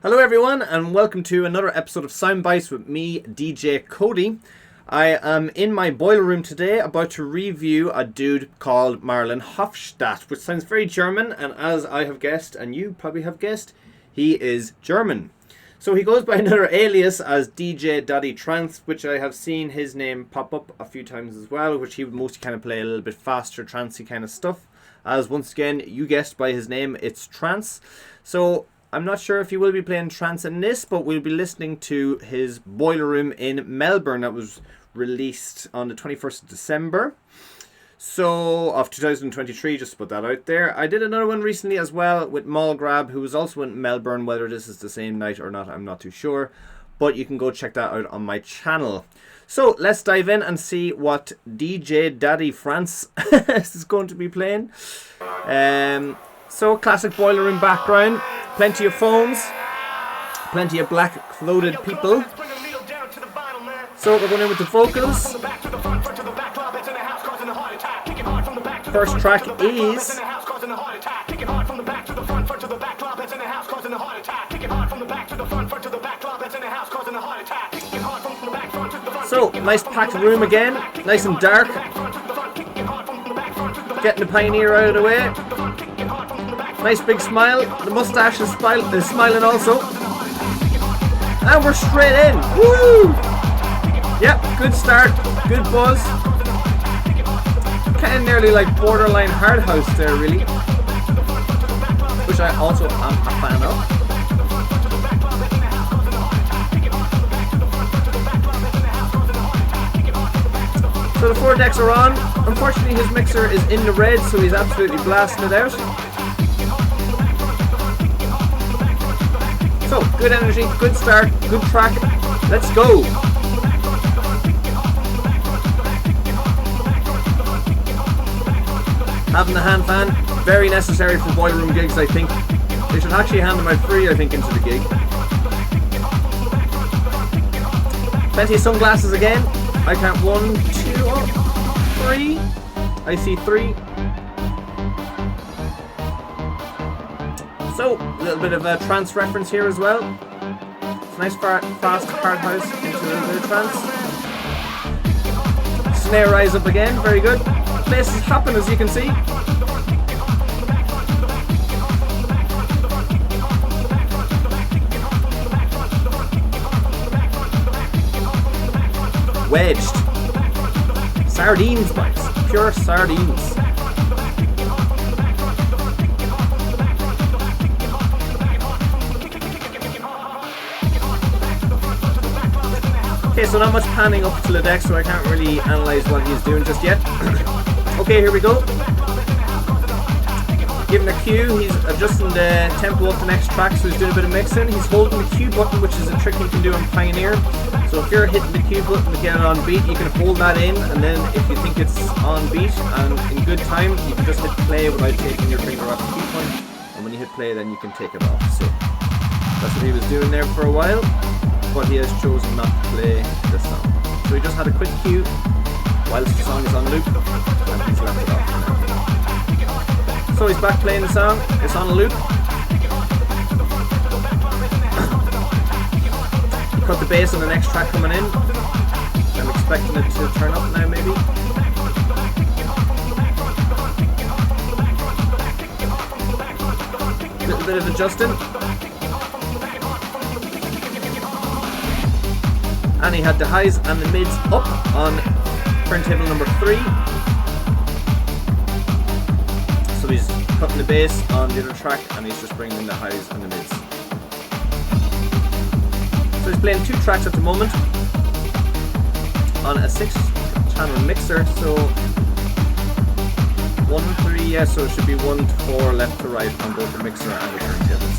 Hello everyone and welcome to another episode of Soundbytes with me, DJ Codai. I am in my boiler room today about to review a dude called Marlon Hoffstadt, which sounds very German, and as I have guessed, and you probably have guessed, he is German. So he goes by another alias as DJ Daddy Trance, which I have seen his name pop up a few times as well, which he would mostly kind of play a little bit faster, trancey kind of stuff. As once again, you guessed by his name, it's trance. So I'm not sure if he will be playing trance in this, but we'll be listening to his Boiler Room in Melbourne that was released on the 21st of December. So, of 2023, just to put that out there. I did another one recently as well with Malgrab, who was also in Melbourne. Whether this is the same night or not, I'm not too sure. But you can go check that out on my channel. So, let's dive in and see what DJ Daddy France is going to be playing. So, classic Boiler Room background. Plenty of phones. Plenty of black clothed people. So, we're going in with the vocals. First track is so nice packed room again, nice and dark. Getting the Pioneer out of the way. Nice big smile. The mustache is smiling also. And we're straight in. Woo! Yep, good start, good buzz. Kind of nearly like borderline hard house there, really, which I also am a fan of. So the 4 decks are on. Unfortunately his mixer is in the red, so he's absolutely blasting it out. So good energy, good start, good track. Let's go. Having the hand fan, very necessary for boiler room gigs, I think. They should actually hand them out free, I think, into the gig. Plenty of sunglasses again. I count 1, 2, 3. I see 3. So, a little bit of a trance reference here as well. It's a nice fast hard house into a little bit of trance. Snare rise up again, very good. Place is hopping, as you can see. Wedged. Sardines bites. Pure sardines. Okay, so not much panning up to the deck, so I can't really analyse what he's doing just yet. Okay, here we go. Given a cue, he's adjusting the tempo of the next track, so he's doing a bit of mixing. He's holding the cue button, which is a trick you can do on Pioneer. So if you're hitting the cue button to get it on beat, you can hold that in, and then if you think it's on beat and in good time, you can just hit play without taking your finger off the cue point. And when you hit play, then you can take it off. So that's what he was doing there for a while, but he has chosen not to play this song. So he just had a quick cue whilst the song is on loop, and he's left it off for now. So he's back playing the song, it's on a loop. He cut the bass on the next track coming in. I'm expecting it to turn up now maybe. A little bit of adjusting. And he had the highs and the mids up on turntable number 3. So he's cutting the bass on the other track and he's just bringing in the highs and the mids. So he's playing 2 tracks at the moment on a 6-channel mixer. So 1, 3, yeah, so it should be 1 to 4 left to right on both the mixer and the turntables.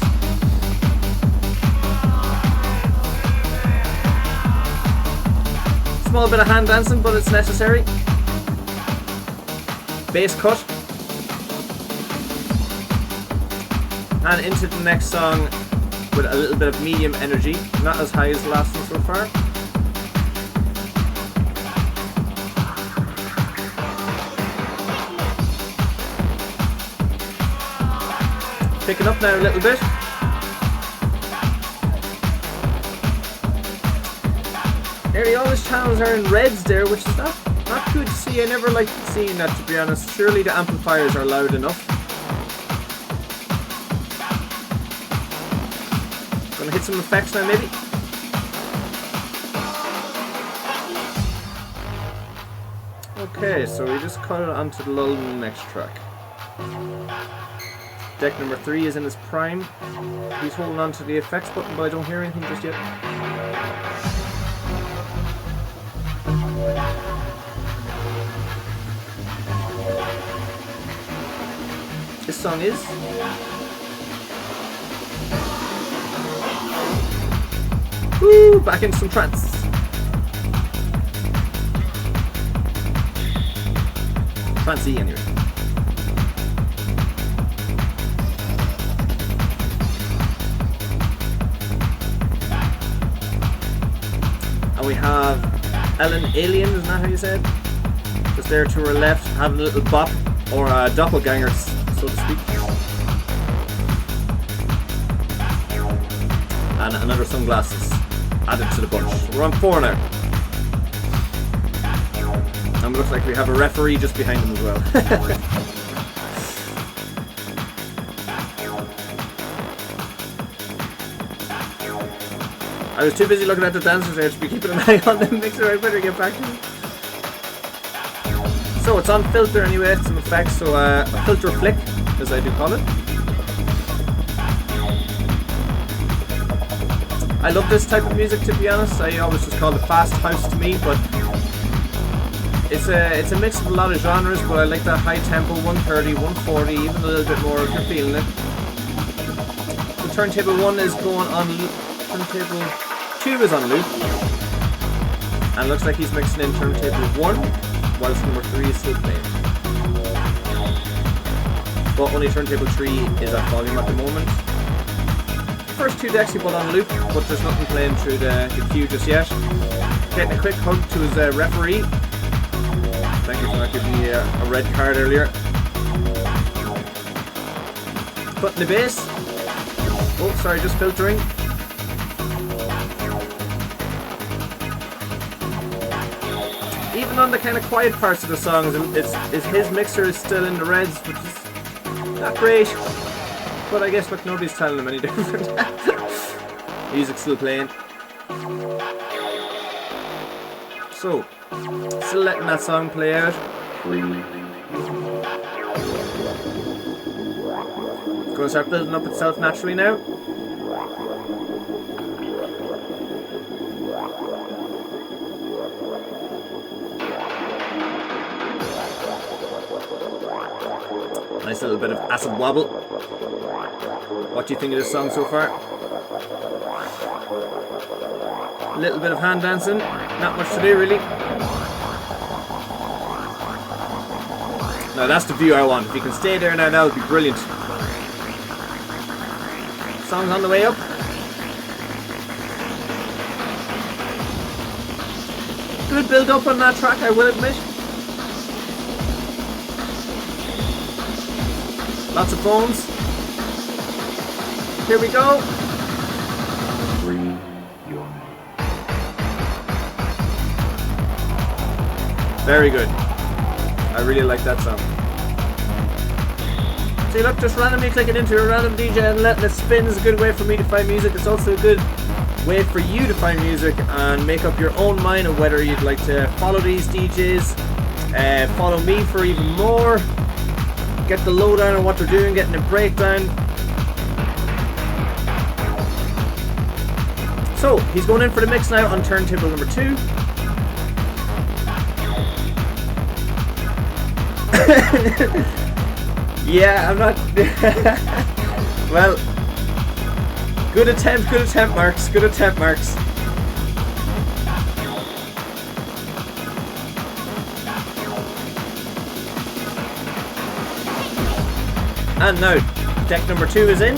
Small bit of hand dancing, but it's necessary. Bass cut. And into the next song with a little bit of medium energy, not as high as the last one so far. picking up now a little bit. Nearly all his channels are in reds there, which is not good to see. I never liked seeing that, to be honest. Surely the amplifiers are loud enough. Gonna hit some effects now, maybe. Okay, so we just cut it onto the lull in the next track. Deck number 3 is in his prime. He's holding on to the effects button, but I don't hear anything just yet. This song is woo, back into some trance. Trancey anyway. And we have Ellen Alien, isn't that how you said? Just there to her left, having a little bop, or a doppelganger, so to speak. And another sunglasses added to the bunch. We're on 4 now. And it looks like we have a referee just behind him as well. I was too busy looking at the dancers there to be keeping an eye on the mixer. I better get back to it. So it's on filter anyway, it's some effects, so a filter flick, as I do call it. I love this type of music, to be honest. I always just call it fast house to me, but it's a mix of a lot of genres, but I like that high tempo, 130, 140, even a little bit more if you're feeling it. So turntable 1 is going on loop, turntable 2 is on loop, and looks like he's mixing in turntable 1, whilst number 3 is still playing. But only turntable 3 is at volume at the moment. First 2 decks he put on loop, but there's nothing playing through the queue just yet. Getting a quick hug to his referee. Thank you for not giving me a red card earlier. Putting the bass. Oh, sorry, just filtering. Even on the kind of quiet parts of the songs, his mixer is still in the reds, which is not great. But I guess, look, nobody's telling him any different. Music's still playing. So, still letting that song play out. It's going to start building up itself naturally now. Nice little bit of acid wobble. What do you think of this song so far? A little bit of hand dancing, not much to do really. Now that's the view I want. If you can stay there now, that would be brilliant. Song's on the way up. Good build up on that track, I will admit. Lots of phones. Here we go. Very good. I really like that song. See, look, just randomly clicking into a random DJ and letting it spin is a good way for me to find music. It's also a good way for you to find music and make up your own mind of whether you'd like to follow these DJs, follow me for even more, get the lowdown on what they're doing, getting a breakdown. So, he's going in for the mix now on turntable number 2. Yeah, I'm not... Well, good attempt, Marks, good attempt, Marks. And now, deck number 2 is in.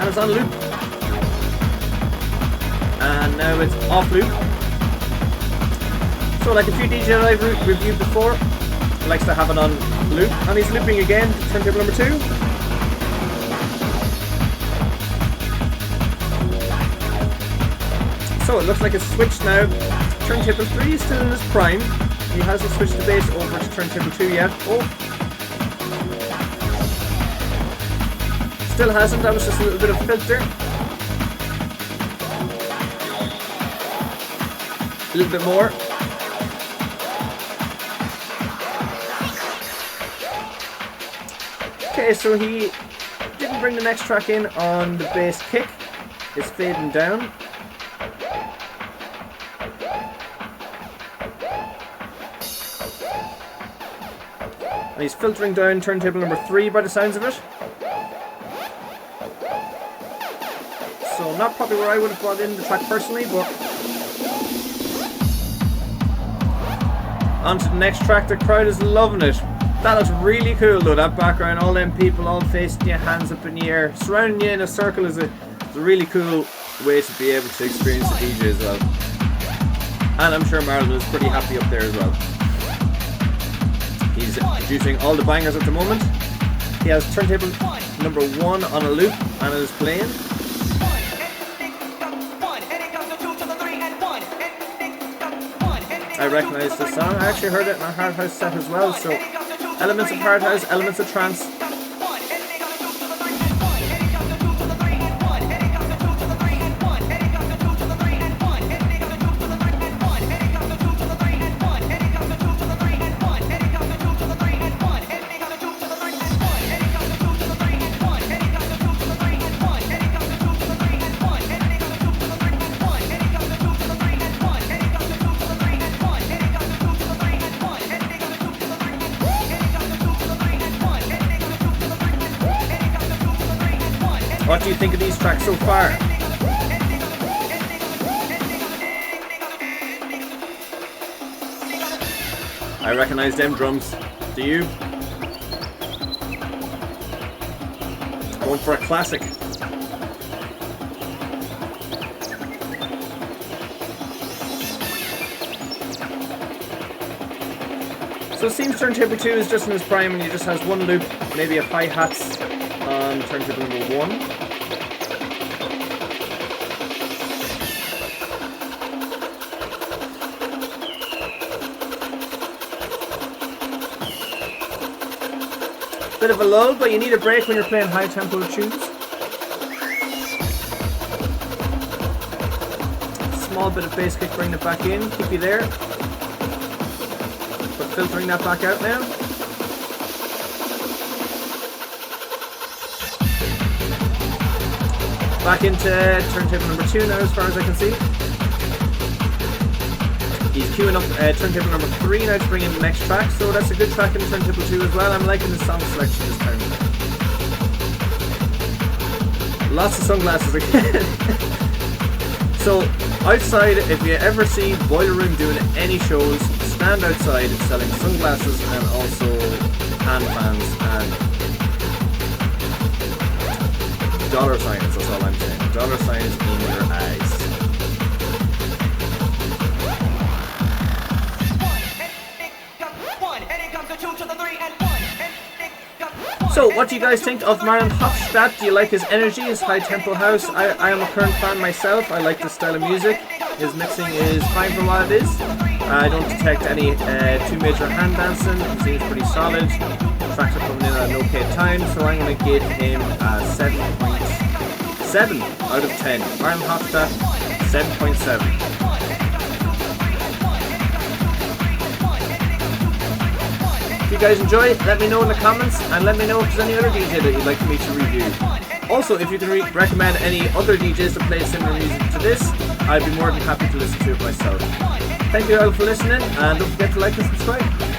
And it's on loop. And now it's off loop. So like a few DJs I've reviewed before, he likes to have it on loop, and he's looping again, turntable number 2. So it looks like it's switched now. Turntable 3 is still in his prime. He hasn't switched the bass over to turntable 2 yet. Oh. Still hasn't, that was just a little bit of filter. A little bit more. Okay, so he didn't bring the next track in on the bass kick. It's fading down. And he's filtering down turntable number 3 by the sounds of it. So not probably where I would have brought in the track personally, but on to the next track. The crowd is loving it. That looks really cool though, that background, all them people all facing you, hands up in the air, surrounding you in a circle is a really cool way to be able to experience the DJ as well. And I'm sure Marlon is pretty happy up there as well. He's producing all the bangers at the moment. He has turntable number 1 on a loop and it is playing. I recognise this song. I actually heard it in a hard house set as well, so elements of hard house, elements of trance. What do you think of these tracks so far? I recognise them drums. Do you? Going for a classic. So it seems turntable 2 is just in his prime and he just has one loop, maybe a hi-hats on turntable number 1. Bit of a lull, but you need a break when you're playing high tempo tunes. Small bit of bass kick, bring it back in, keep you there. But filtering that back out now. Back into turntable number 2 now as far as I can see. He's queuing up turntable number 3 now to bring in the next track, so that's a good track in turntable 2 as well. I'm liking the song selection this time. Lots of sunglasses again. So outside, if you ever see Boiler Room doing any shows, stand outside selling sunglasses and also hand fans and dollar signs, that's all I'm saying. Dollar signs in your eyes. So, what do you guys think of Marlon Hoffstadt? Do you like his energy, his high tempo house? I am a current fan myself. I like this style of music. His mixing is fine for what it is. I don't detect any too major hand dancing. It seems pretty solid. Tracks are coming in at an okay time, so I'm going to give him a 7.7 out of 10. Marlon Hoffstadt, 7.7. If you guys enjoy, let me know in the comments and let me know if there's any other DJ that you'd like me to review. Also, if you can recommend any other DJs that play similar music to this, I'd be more than happy to listen to it myself. Thank you all for listening and don't forget to like and subscribe.